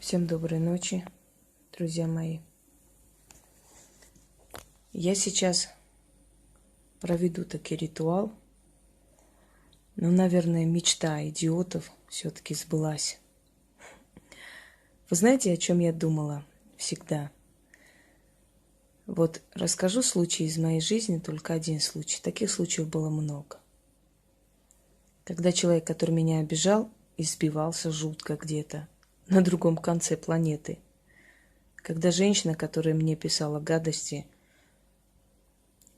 Всем доброй ночи, друзья мои. Я сейчас проведу таки ритуал, но, наверное, мечта идиотов все-таки сбылась. Вы знаете, о чем я думала всегда? Вот расскажу случай из моей жизни, только один случай. Таких случаев было много. Когда человек, который меня обижал, избивался жутко где-то на другом конце планеты. Когда женщина, которая мне писала гадости,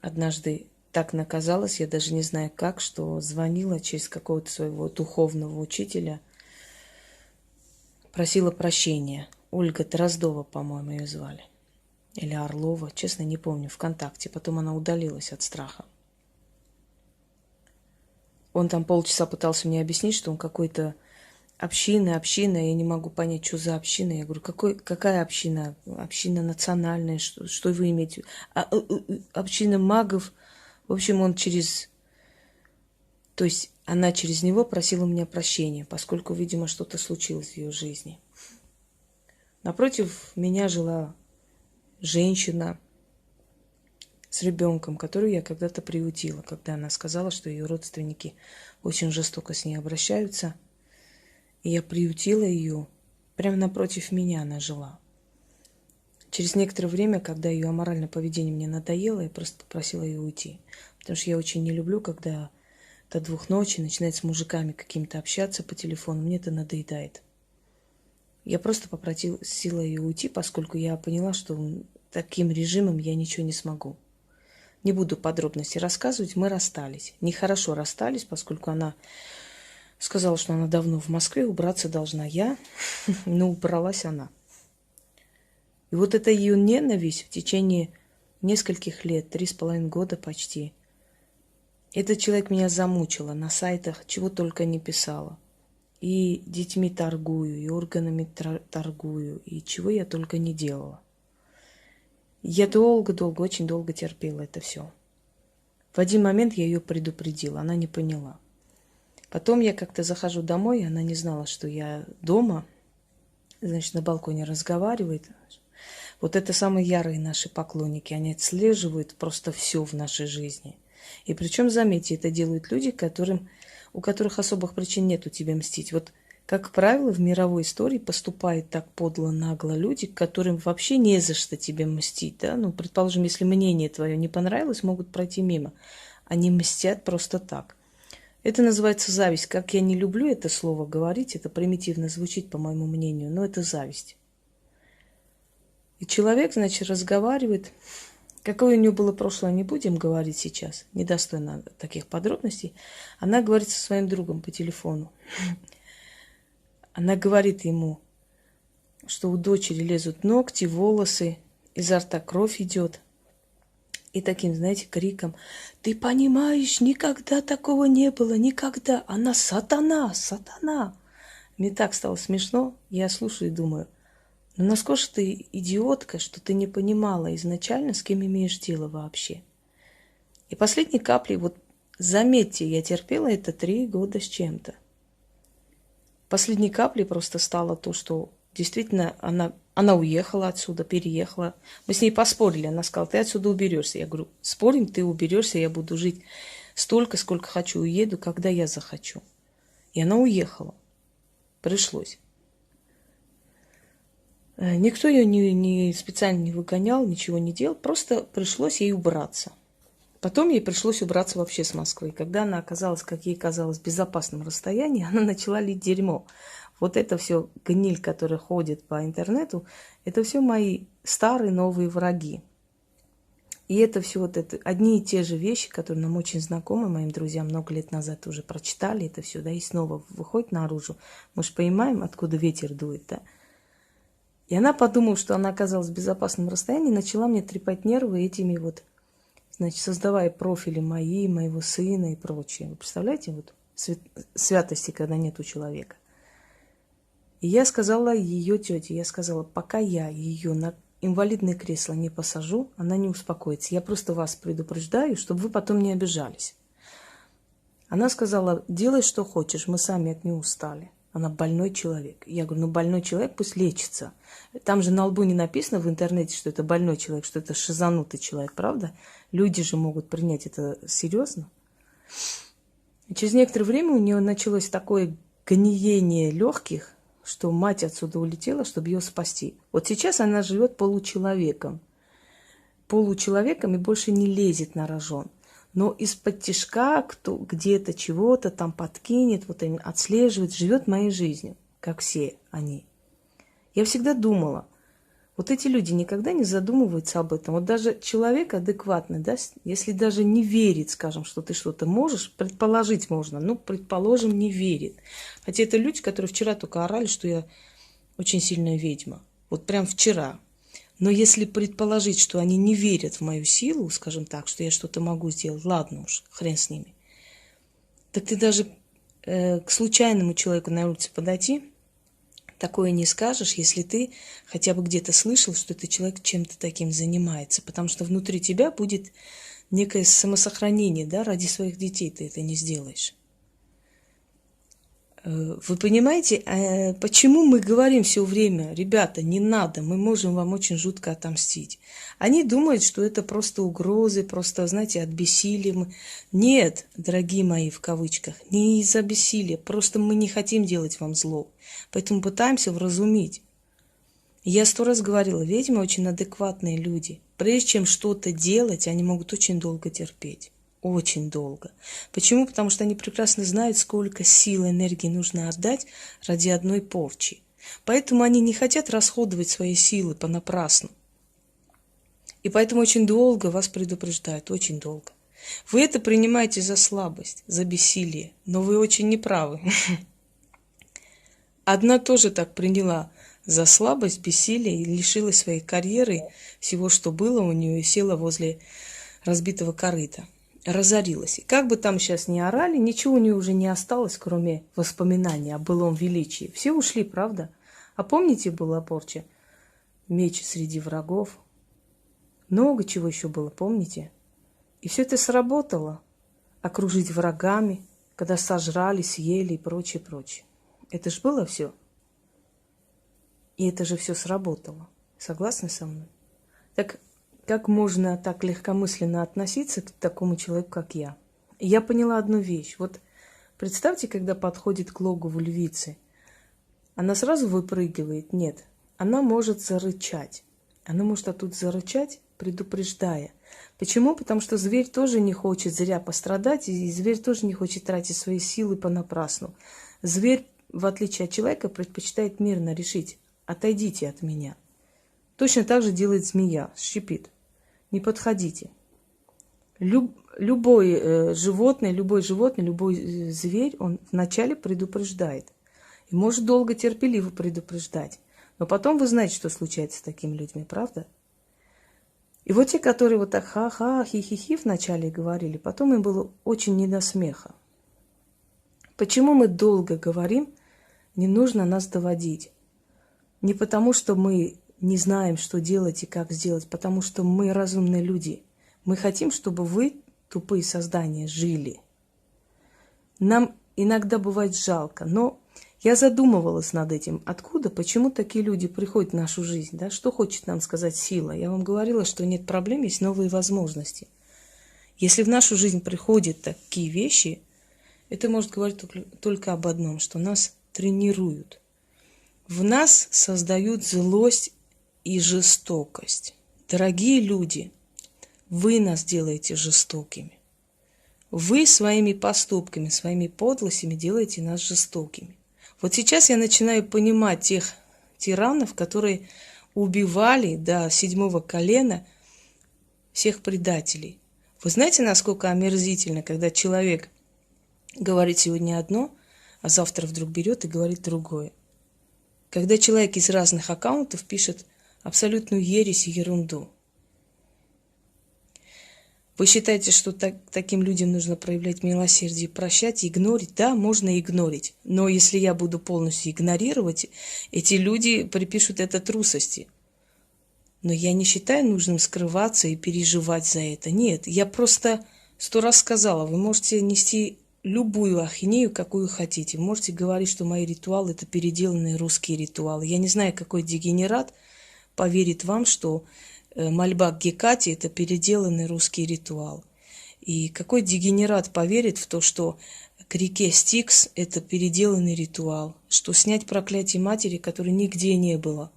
однажды так наказалась, я даже не знаю как, что звонила через какого-то своего духовного учителя, просила прощения. Ольга Дроздова, по-моему, ее звали. Или Орлова, честно, не помню, ВКонтакте. Потом она удалилась от страха. Он там полчаса пытался мне объяснить, что он какой-то община, я не могу понять, что за община. Я говорю, какая община? Община национальная, что вы имеете? Община магов. В общем, то есть она через него просила у меня прощения, поскольку, видимо, что-то случилось в ее жизни. Напротив меня жила женщина с ребенком, которую я когда-то приютила, когда она сказала, что ее родственники очень жестоко с ней обращаются. И я приютила ее, прямо напротив меня она жила. Через некоторое время, когда ее аморальное поведение мне надоело, я просто попросила ее уйти. Потому что я очень не люблю, когда до 2 ночи начинает с мужиками какими-то общаться по телефону. Мне это надоедает. Я просто попросила ее уйти, поскольку я поняла, что таким режимом я ничего не смогу. Не буду подробности рассказывать, мы расстались. Нехорошо расстались, поскольку она сказала, что она давно в Москве, убраться должна я, но убралась она. И вот эта ее ненависть в течение нескольких лет, 3,5 года почти, этот человек меня замучила на сайтах, чего только не писала. И детьми торгую, и органами торгую, и чего я только не делала. Я долго-долго, очень долго терпела это все. В один момент я ее предупредила, она не поняла. Потом я как-то захожу домой, она не знала, что я дома, значит, на балконе разговаривает. Вот это самые ярые наши поклонники, они отслеживают просто все в нашей жизни. И причем, заметьте, это делают люди, у которых особых причин нет у тебя мстить. Вот, как правило, в мировой истории поступают так подло, нагло люди, которым вообще не за что тебе мстить. Да? Ну, предположим, если мнение твое не понравилось, могут пройти мимо. Они мстят просто так. Это называется зависть. Как я не люблю это слово говорить, это примитивно звучит, по моему мнению, но это зависть. И человек, значит, разговаривает. Какое у нее было прошлое, не будем говорить сейчас, недостойно таких подробностей. Она говорит со своим другом по телефону. Она говорит ему, что у дочери лезут ногти, волосы, изо рта кровь идет. И таким, знаете, криком: «Ты понимаешь, никогда такого не было, никогда! Она сатана, сатана!» Мне так стало смешно, я слушаю и думаю, ну насколько же ты идиотка, что ты не понимала изначально, с кем имеешь дело вообще. И последней каплей, вот заметьте, я терпела это 3 года с чем-то. Последней каплей просто стало то, что действительно она уехала отсюда, переехала. Мы с ней поспорили. Она сказала: ты отсюда уберешься. Я говорю: спорим, ты уберешься, я буду жить столько, сколько хочу, уеду, когда я захочу. И она уехала. Пришлось. Никто ее не специально не выгонял, ничего не делал. Просто пришлось ей убраться. Потом ей пришлось убраться вообще с Москвы. Когда она оказалась, как ей казалось, в безопасном расстоянии, она начала лить дерьмо. Вот это все гниль, которая ходит по интернету, это все мои старые новые враги. И это все вот это одни и те же вещи, которые нам очень знакомы, моим друзьям много лет назад уже прочитали это все, да, и снова выходит наружу. Мы же понимаем, откуда ветер дует, да. И она подумала, что она оказалась в безопасном расстоянии, начала мне трепать нервы этими вот, значит, создавая профили мои, моего сына и прочее. Вы представляете, вот святости, когда нет у человека. И я сказала ее тете, я сказала: пока я ее на инвалидное кресло не посажу, она не успокоится. Я просто вас предупреждаю, чтобы вы потом не обижались. Она сказала: делай, что хочешь, мы сами от нее устали. Она больной человек. Я говорю, ну больной человек пусть лечится. Там же на лбу не написано в интернете, что это больной человек, что это шизанутый человек, правда? Люди же могут принять это серьезно. И через некоторое время у нее началось такое гниение легких, что мать отсюда улетела, чтобы ее спасти. Вот сейчас она живет получеловеком. Получеловеком и больше не лезет на рожон. Но из-под тишка кто где-то чего-то там подкинет, вот именно отслеживает, живет моей жизнью, как все они. Я всегда думала, вот эти люди никогда не задумываются об этом. Вот даже человек адекватный, да, если даже не верит, скажем, что ты что-то можешь, предположить можно, ну, предположим, не верит. Хотя это люди, которые вчера только орали, что я очень сильная ведьма. Вот прям вчера. Но если предположить, что они не верят в мою силу, скажем так, что я что-то могу сделать, ладно уж, хрен с ними. Так ты даже к случайному человеку на улице подойти, такое не скажешь, если ты хотя бы где-то слышал, что этот человек чем-то таким занимается. Потому что внутри тебя будет некое самосохранение, да, ради своих детей ты это не сделаешь. Вы понимаете, почему мы говорим все время, ребята, не надо, мы можем вам очень жутко отомстить. Они думают, что это просто угрозы, просто, знаете, от бессилия. Нет, дорогие мои, в кавычках, не из-за бессилия, просто мы не хотим делать вам зло. Поэтому пытаемся вразумить. Я 100 раз говорила, ведьмы очень адекватные люди. Прежде чем что-то делать, они могут очень долго терпеть. Очень долго. Почему? Потому что они прекрасно знают, сколько сил и энергии нужно отдать ради одной порчи. Поэтому они не хотят расходовать свои силы понапрасну. И поэтому очень долго вас предупреждают, очень долго. Вы это принимаете за слабость, за бессилие, но вы очень неправы. Одна тоже так приняла за слабость, бессилие и лишилась своей карьеры, всего, что было у нее, и села возле разбитого корыта. Разорилась. И как бы там сейчас ни орали, ничего у нее уже не осталось, кроме воспоминаний о былом величии. Все ушли, правда? А помните, была порча? Меч среди врагов. Много чего еще было, помните? И все это сработало. Окружить врагами, когда сожрали, съели и прочее, прочее. Это же было все. И это же все сработало. Согласны со мной? Так как можно так легкомысленно относиться к такому человеку, как я? И я поняла одну вещь. Вот представьте, когда подходит к логову львицы, она сразу выпрыгивает? Нет. Она может зарычать. Она может оттуда зарычать, предупреждая. Почему? Потому что зверь тоже не хочет зря пострадать, и зверь тоже не хочет тратить свои силы понапрасну. Зверь, в отличие от человека, предпочитает мирно решить: отойдите от меня. Точно так же делает змея, шипит. Не подходите. Любое животное, любой зверь, он вначале предупреждает. И может долго терпеливо предупреждать. Но потом вы знаете, что случается с такими людьми, правда? И вот те, которые вот так ха-ха, хи-хи-хи вначале говорили, потом им было очень не до смеха. Почему мы долго говорим, не нужно нас доводить? Не потому, что мы не знаем, что делать и как сделать, потому что мы разумные люди. Мы хотим, чтобы вы, тупые создания, жили. Нам иногда бывает жалко, но я задумывалась над этим. Откуда, почему такие люди приходят в нашу жизнь? Да? Что хочет нам сказать сила? Я вам говорила, что нет проблем, есть новые возможности. Если в нашу жизнь приходят такие вещи, это может говорить только об одном, что нас тренируют. В нас создают злость и жестокость. Дорогие люди, вы нас делаете жестокими. Вы своими поступками, своими подлостями делаете нас жестокими. Вот сейчас я начинаю понимать тех тиранов, которые убивали до 7-го колена всех предателей. Вы знаете, насколько омерзительно, когда человек говорит сегодня одно, а завтра вдруг берет и говорит другое. Когда человек из разных аккаунтов пишет абсолютную ересь и ерунду. Вы считаете, что таким людям нужно проявлять милосердие, прощать, игнорить? Да, можно игнорить. Но если я буду полностью игнорировать, эти люди припишут это трусости. Но я не считаю нужным скрываться и переживать за это. Нет, я просто 100 раз сказала, вы можете нести любую ахинею, какую хотите. Можете говорить, что мои ритуалы – это переделанные русские ритуалы. Я не знаю, какой дегенерат поверит вам, что мольба к Гекате – это переделанный русский ритуал. И какой дегенерат поверит в то, что к реке Стикс – это переделанный ритуал, что снять проклятие матери, которой нигде не было,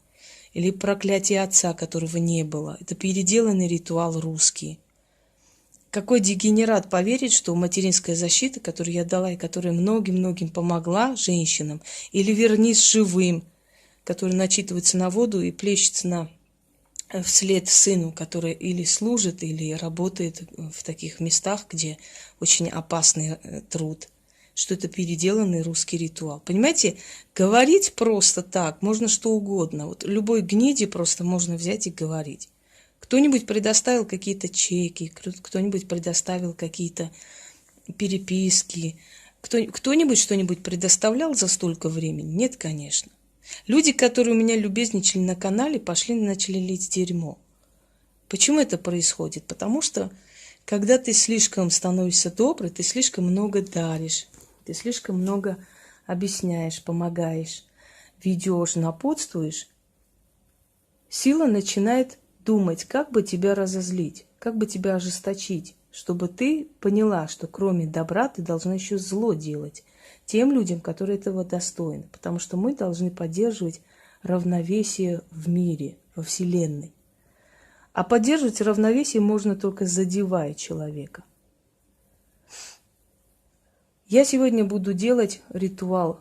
или проклятие отца, которого не было – это переделанный ритуал русский. Какой дегенерат поверит, что материнская защита, которую я дала и которая многим-многим помогла женщинам, или вернись живым, который начитывается на воду и плещется вслед сыну, который или служит, или работает в таких местах, где очень опасный труд, что это переделанный русский ритуал. Понимаете, говорить просто так можно что угодно. Вот любой гниде просто можно взять и говорить. Кто-нибудь предоставил какие-то чеки, кто-нибудь предоставил какие-то переписки, кто-нибудь что-нибудь предоставлял за столько времени? Нет, конечно. Люди, которые у меня любезничали на канале, пошли и начали лить дерьмо. Почему это происходит? Потому что, когда ты слишком становишься добрый, ты слишком много даришь, ты слишком много объясняешь, помогаешь, ведешь, напутствуешь, сила начинает думать, как бы тебя разозлить, как бы тебя ожесточить, чтобы ты поняла, что кроме добра ты должна еще зло делать тем людям, которые этого достойны. Потому что мы должны поддерживать равновесие в мире, во Вселенной. А поддерживать равновесие можно только задевая человека. Я сегодня буду делать ритуал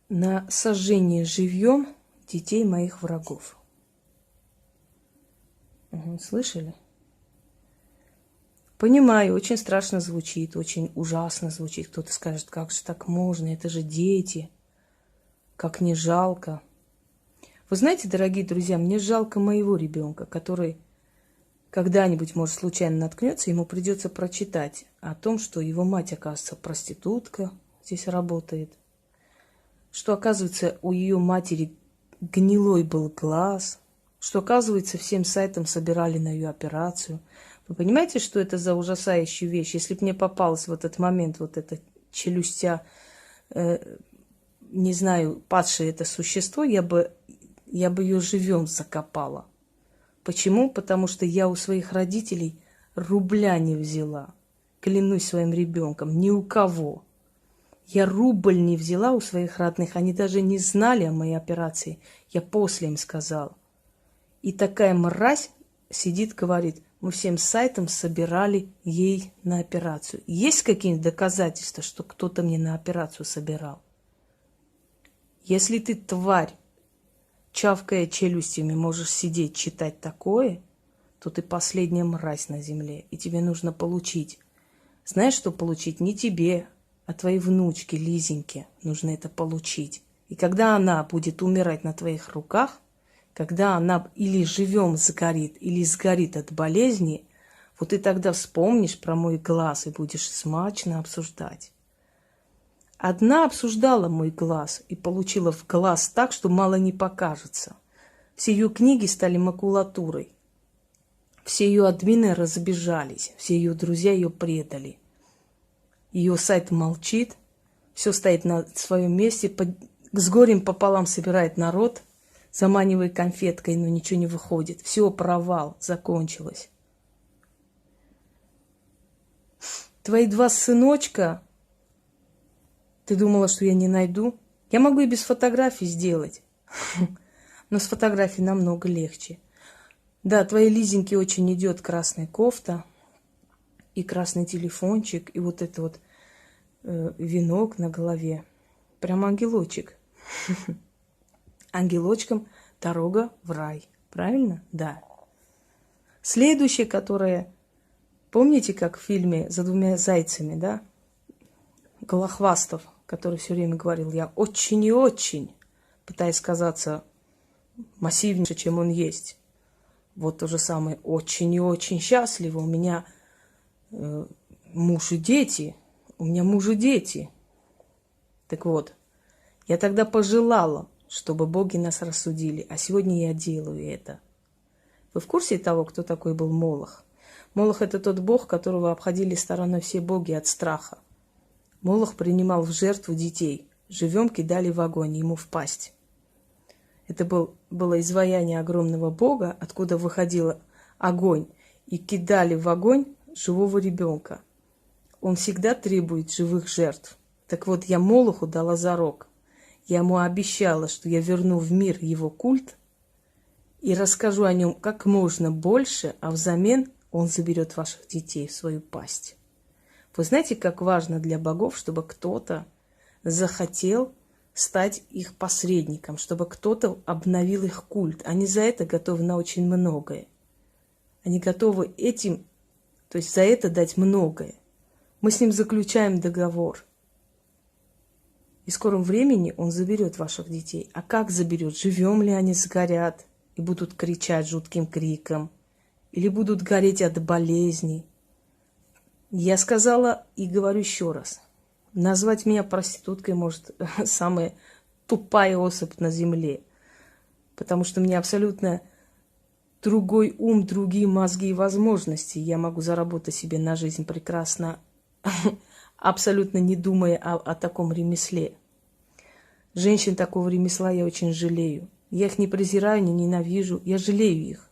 на сожжение живьем детей моих врагов. Слышали? Понимаю, очень страшно звучит, очень ужасно звучит. Кто-то скажет, как же так можно, это же дети, как не жалко. Вы знаете, дорогие друзья, мне жалко моего ребенка, который когда-нибудь, может, случайно наткнется, ему придется прочитать о том, что его мать, оказывается, проститутка, здесь работает, что, оказывается, у ее матери гнилой был глаз, что, оказывается, всем сайтам собирали на ее операцию. Вы понимаете, что это за ужасающая вещь? Если бы мне попалось в этот момент вот это челюстя, не знаю, падшее это существо, я бы ее живем закопала. Почему? Потому что я у своих родителей рубля не взяла. Клянусь своим ребенком, ни у кого. Я рубль не взяла у своих родных. Они даже не знали о моей операции. Я после им сказала. И такая мразь сидит, говорит, мы всем сайтам собирали ей на операцию. Есть какие-нибудь доказательства, что кто-то мне на операцию собирал? Если ты, тварь, чавкая челюстями, можешь сидеть, читать такое, то ты последняя мразь на земле, и тебе нужно получить. Знаешь, что получить? Не тебе, а твоей внучке Лизеньке нужно это получить. И когда она будет умирать на твоих руках, когда она или живем сгорит, или сгорит от болезни, вот ты тогда вспомнишь про мой глаз и будешь смачно обсуждать. Одна обсуждала мой глаз и получила в глаз так, что мало не покажется. Все ее книги стали макулатурой. Все ее админы разбежались, все ее друзья ее предали. Ее сайт молчит, все стоит на своем месте, с горем пополам собирает народ, заманивая конфеткой, но ничего не выходит. Все, провал, закончилось. Твои два сыночка, ты думала, что я не найду? Я могу и без фотографий сделать, но с фотографией намного легче. Да, твоей Лизеньке очень идет красная кофта и красный телефончик, и вот это вот венок на голове. Прям ангелочек. Ангелочкам дорога в рай. Правильно? Да. Следующее, которое... Помните, как в фильме «За двумя зайцами», да? Голохвастов, который все время говорил, я очень и очень, пытаясь казаться массивнее, чем он есть. Вот то же самое, очень и очень счастлива. У меня муж и дети. У меня муж и дети. Так вот, я тогда пожелала, чтобы боги нас рассудили, а сегодня я делаю это. Вы в курсе того, кто такой был Молох? Молох – это тот бог, которого обходили стороной все боги от страха. Молох принимал в жертву детей. Живем кидали в огонь ему в пасть. Это было изваяние огромного бога, откуда выходил огонь, и кидали в огонь живого ребенка. Он всегда требует живых жертв. Так вот, я Молоху дала зарок. Я ему обещала, что я верну в мир его культ и расскажу о нем как можно больше, а взамен он заберет ваших детей в свою пасть. Вы знаете, как важно для богов, чтобы кто-то захотел стать их посредником, чтобы кто-то обновил их культ. Они за это готовы на очень многое. Они готовы этим, то есть за это дать многое. Мы с ним заключаем договор. И в скором времени он заберет ваших детей. А как заберет? Живем ли они, сгорят и будут кричать жутким криком? Или будут гореть от болезней? Я сказала и говорю еще раз. Назвать меня проституткой может самая тупая особь на земле. Потому что у меня абсолютно другой ум, другие мозги и возможности. Я могу заработать себе на жизнь прекрасно, абсолютно не думая о таком ремесле. Женщин такого ремесла я очень жалею. Я их не презираю, не ненавижу, я жалею их.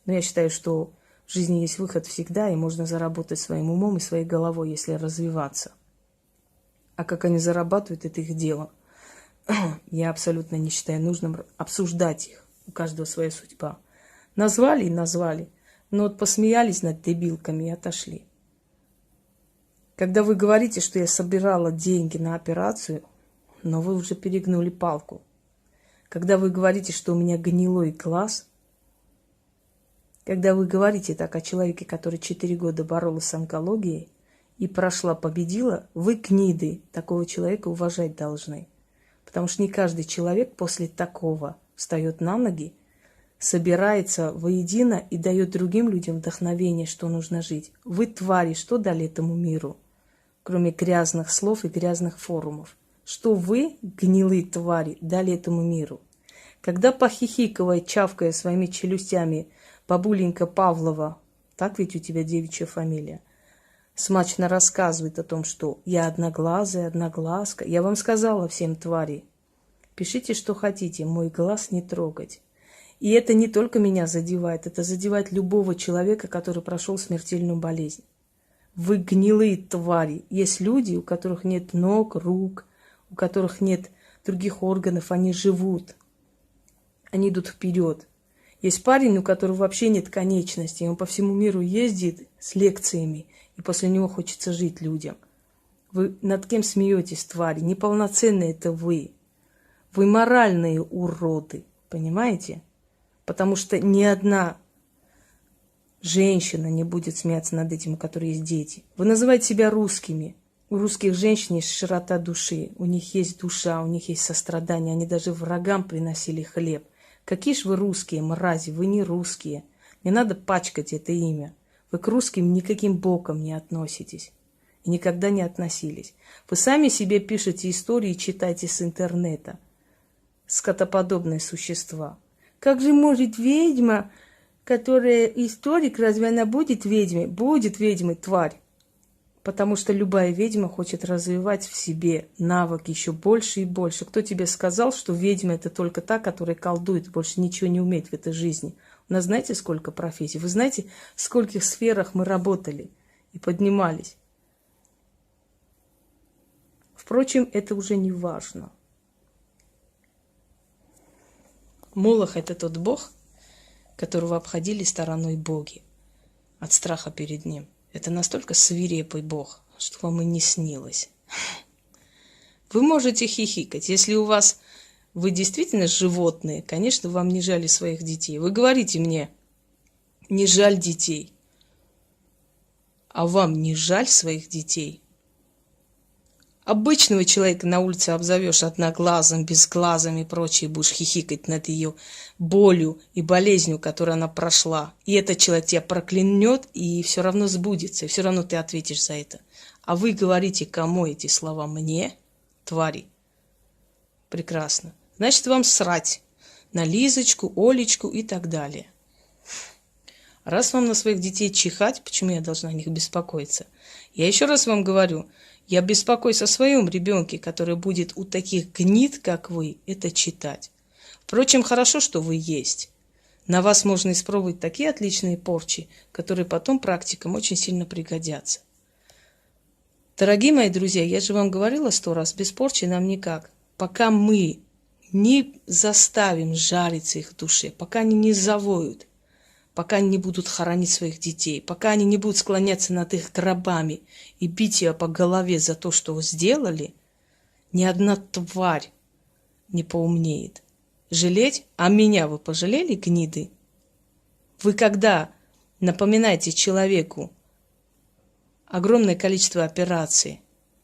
Но я считаю, что в жизни есть выход всегда, и можно заработать своим умом и своей головой, если развиваться. А как они зарабатывают, это их дело. Я абсолютно не считаю нужным обсуждать их. У каждого своя судьба. Назвали и назвали. Но вот посмеялись над дебилками и отошли. Когда вы говорите, что я собирала деньги на операцию, но вы уже перегнули палку. Когда вы говорите, что у меня гнилой глаз, когда вы говорите так о человеке, который 4 года боролась с онкологией и прошла, победила, вы гниды такого человека уважать должны. Потому что не каждый человек после такого встает на ноги, собирается воедино и дает другим людям вдохновение, что нужно жить. Вы, твари, что дали этому миру, кроме грязных слов и грязных форумов? Что вы, гнилые твари, дали этому миру? Когда похихикивая, чавкая своими челюстями, бабуленька Павлова, так ведь у тебя девичья фамилия, смачно рассказывает о том, что я одноглазая, одноглазка. Я вам сказала всем, твари, пишите, что хотите, мой глаз не трогать. И это не только меня задевает, это задевает любого человека, который прошел смертельную болезнь. Вы гнилые твари. Есть люди, у которых нет ног, рук, у которых нет других органов, они живут. Они идут вперед. Есть парень, у которого вообще нет конечностей, он по всему миру ездит с лекциями, и после него хочется жить людям. Вы над кем смеетесь, твари? Неполноценные это вы. Вы моральные уроды, понимаете? Потому что ни одна женщина не будет смеяться над этим, у которой есть дети. Вы называете себя русскими. У русских женщин есть широта души, у них есть душа, у них есть сострадание, они даже врагам приносили хлеб. Какие ж вы русские, мрази, вы не русские. Не надо пачкать это имя. Вы к русским никаким боком не относитесь. И никогда не относились. Вы сами себе пишете истории и читаете с интернета. Скотоподобные существа. Как же может ведьма, которая историк, разве она будет ведьмой? Будет ведьмой, тварь. Потому что любая ведьма хочет развивать в себе навык еще больше и больше. Кто тебе сказал, что ведьма это только та, которая колдует, больше ничего не умеет в этой жизни? У нас знаете, сколько профессий? Вы знаете, в скольких сферах мы работали и поднимались? Впрочем, это уже не важно. Молох – это тот бог, которого обходили стороной боги от страха перед ним. Это настолько свирепый бог, что вам и не снилось. Вы можете хихикать. Если у вас... Вы действительно животные, конечно, вам не жаль своих детей. Вы говорите мне, не жаль детей. А вам не жаль своих детей? Обычного человека на улице обзовешь одноглазым, безглазым и прочее, будешь хихикать над ее болью и болезнью, которую она прошла. И этот человек тебя проклянет, и все равно сбудется, и все равно ты ответишь за это. А вы говорите, кому эти слова? Мне? Твари. Прекрасно. Значит, вам срать на Лизочку, Олечку и так далее. Раз вам на своих детей чихать, почему я должна о них беспокоиться? Я еще раз вам говорю, я беспокоюсь о своем ребенке, который будет у таких гнид, как вы, это читать. Впрочем, хорошо, что вы есть. На вас можно испробовать такие отличные порчи, которые потом практикам очень сильно пригодятся. Дорогие мои друзья, я же вам говорила 100 раз, без порчи нам никак. Пока мы не заставим жариться их в душе, пока они не завоют, пока они не будут хоронить своих детей, пока они не будут склоняться над их гробами и бить ее по голове за то, что вы сделали, ни одна тварь не поумнеет. Жалеть? А меня вы пожалели, гниды? Вы когда напоминаете человеку огромное количество операций,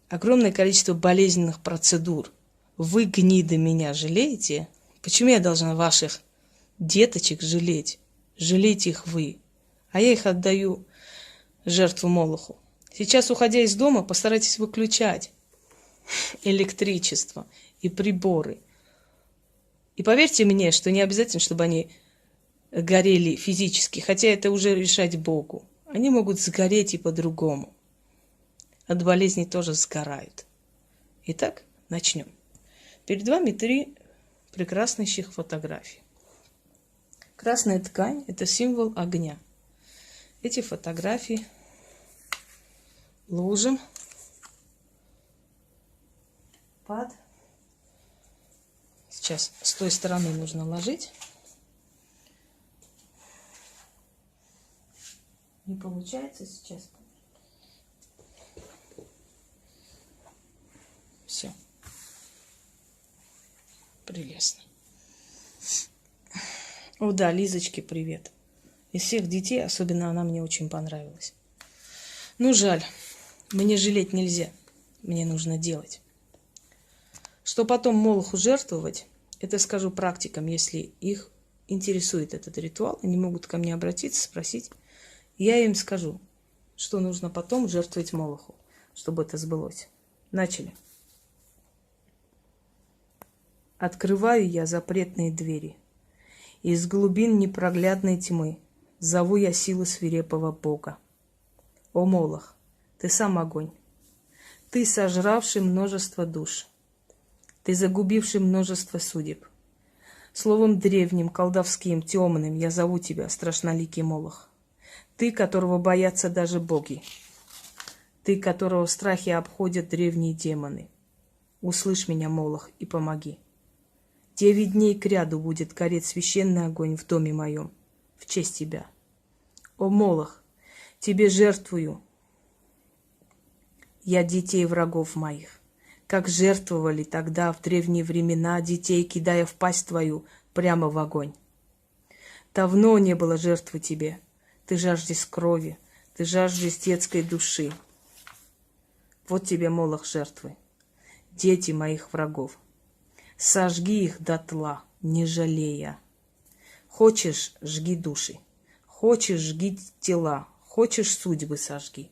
огромное количество болезненных процедур, вы, гниды, меня жалеете? Почему я должна ваших деточек жалеть? Жалейте их вы. А я их отдаю жертву Молоху. Сейчас, уходя из дома, постарайтесь выключать электричество и приборы. И поверьте мне, что не обязательно, чтобы они горели физически, хотя это уже решать Богу. Они могут сгореть и по-другому. От болезней тоже сгорают. Итак, начнем. Перед вами 3 прекраснейших фотографии. Красная ткань – это символ огня. Эти фотографии ложим под... Сейчас с той стороны нужно ложить. Не получается сейчас. Все. Прелестно. О да, Лизочке привет. Из всех детей, особенно она мне очень понравилась. Ну, жаль. Мне жалеть нельзя. Мне нужно делать. Что потом Молоху жертвовать, это скажу практикам, если их интересует этот ритуал, они могут ко мне обратиться, спросить. Я им скажу, что нужно потом жертвовать Молоху, чтобы это сбылось. Начали. Открываю я запретные двери. Из глубин непроглядной тьмы зову я силы свирепого Бога. О, Молох, ты сам огонь. Ты, сожравший множество душ. Ты, загубивший множество судеб. Словом древним, колдовским, темным я зову тебя, страшноликий Молох. Ты, которого боятся даже боги. Ты, которого в страхе обходят древние демоны. Услышь меня, Молох, и помоги. 9 дней кряду будет гореть священный огонь в доме моем, в честь тебя. О, Молох, тебе жертвую я детей врагов моих, как жертвовали тогда в древние времена детей, кидая в пасть твою прямо в огонь. Давно не было жертвы тебе, ты жаждешь крови, ты жаждешь детской души. Вот тебе, Молох, жертвы, дети моих врагов. Сожги их дотла, не жалея. Хочешь, жги души, хочешь, жги тела, хочешь, судьбы сожги.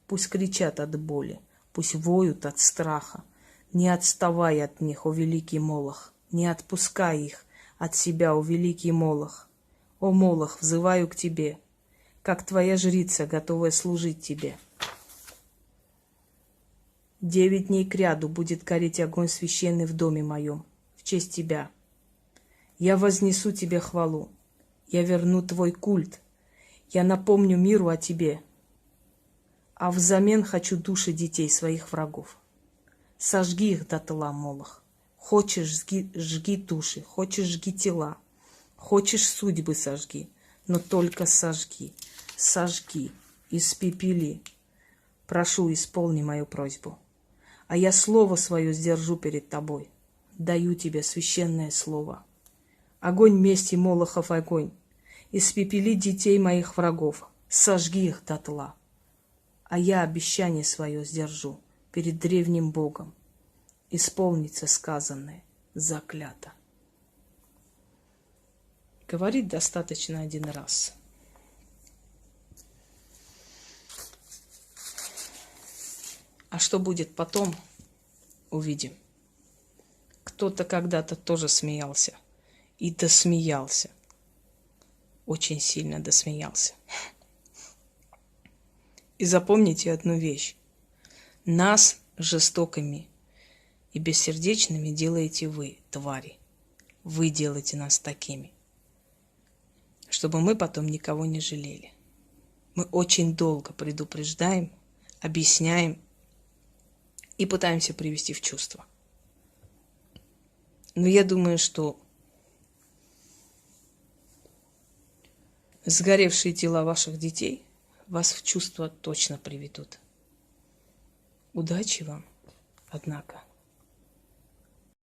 Пусть кричат от боли, пусть воют от страха. Не отставай от них, о великий Молох, не отпускай их от себя, о великий Молох. О, Молох, взываю к тебе, как твоя жрица, готовая служить тебе. 9 дней кряду будет гореть огонь священный в доме моем, в честь тебя. Я вознесу тебе хвалу, я верну твой культ, я напомню миру о тебе, а взамен хочу души детей своих врагов. Сожги их дотла, Молох. Хочешь, жги души, хочешь, жги тела, хочешь, судьбы сожги, но только сожги, сожги, испепели. Прошу, исполни мою просьбу. А я слово свое сдержу перед тобой. Даю тебе священное слово. Огонь мести, Молохов огонь. Испепели детей моих врагов. Сожги их дотла. А я обещание свое сдержу перед древним Богом. Исполнится сказанное, заклято. Говорить достаточно 1 раз. А что будет потом, увидим. Кто-то когда-то тоже смеялся и досмеялся. очень сильно досмеялся. И запомните одну вещь. Нас жестокими и бессердечными делаете вы, твари. Вы делаете нас такими, чтобы мы потом никого не жалели. Мы очень долго предупреждаем, объясняем и пытаемся привести в чувство. Но я думаю, что сгоревшие тела ваших детей вас в чувство точно приведут. Удачи вам, однако.